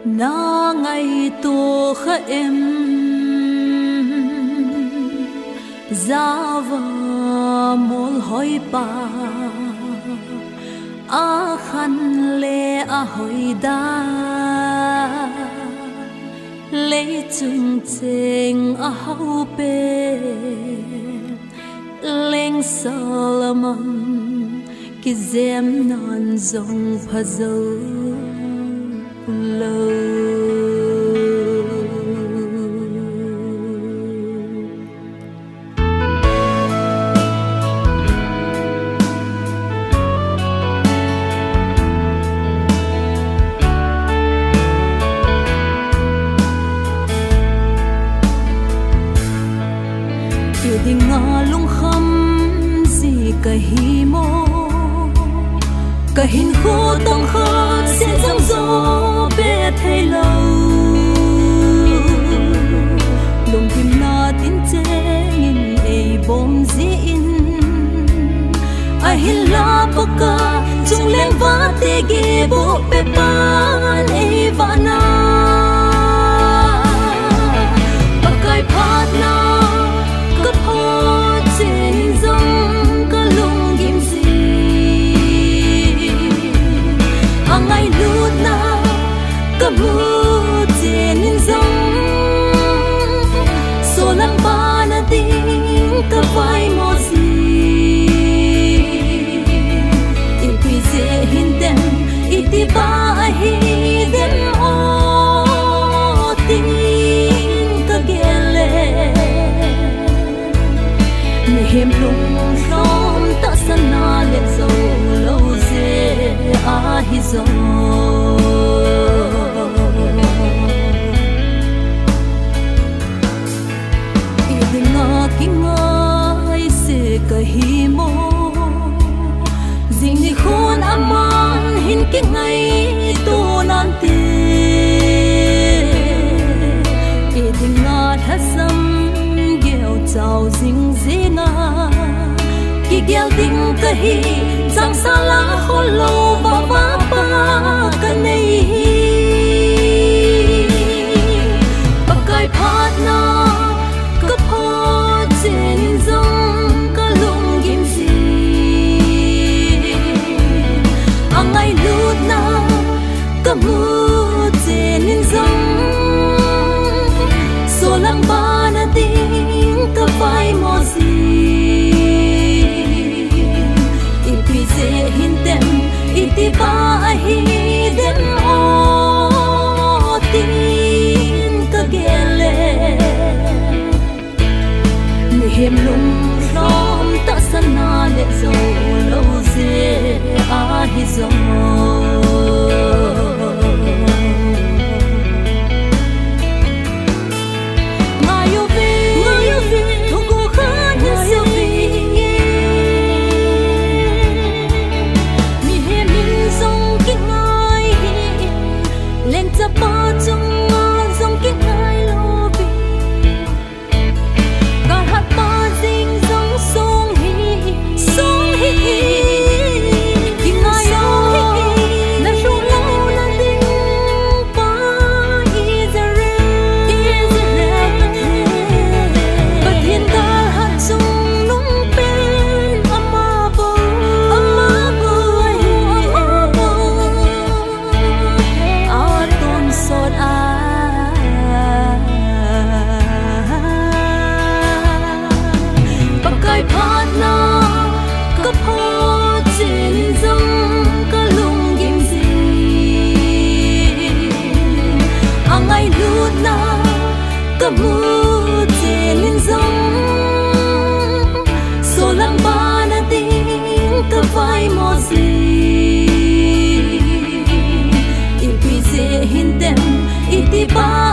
na ngày tu khá em giá và mול hỏi ba a khăn lê a hỏi đa lê chung chênh a hậu bê lên Solomon ki zem non zong puzzle lâu yêu đi ngã lung khăm gì cả hi mô cả hình khô tông khô sẽ dòng gió bé thay lâu lùng tim na tin chê nghìn ấy bom zin ai hin la boka chung lên vã tê ghê bộ bê ban ấy vã na bakai phát na ngày lút na cả mưa trên dòng số lăng ba na tiếng cả vai mò gì ít quy dễ hin đêm ít đi ba hi đêm ô tiếng cả ghé lệ người hiểm lung xóm ta sân na lệ dầu lâu dễ a hi zo idinga kingai se ka hi mo jing ni khon aman hin ki ngai tu nan ti idinga thasam gel chao jing zinga ki gel ding ka hi sang sala kholo ba ba ba ka nei bakai phat na ka pho chen zong ka lung gim si angai lut na ka mu chen zong so lang ba na ding ka vai mo si hin dem iti ba hi dem o tin ka gele mi hem lung rom ta sana le zo lo ze a hi zo hin dem iti ba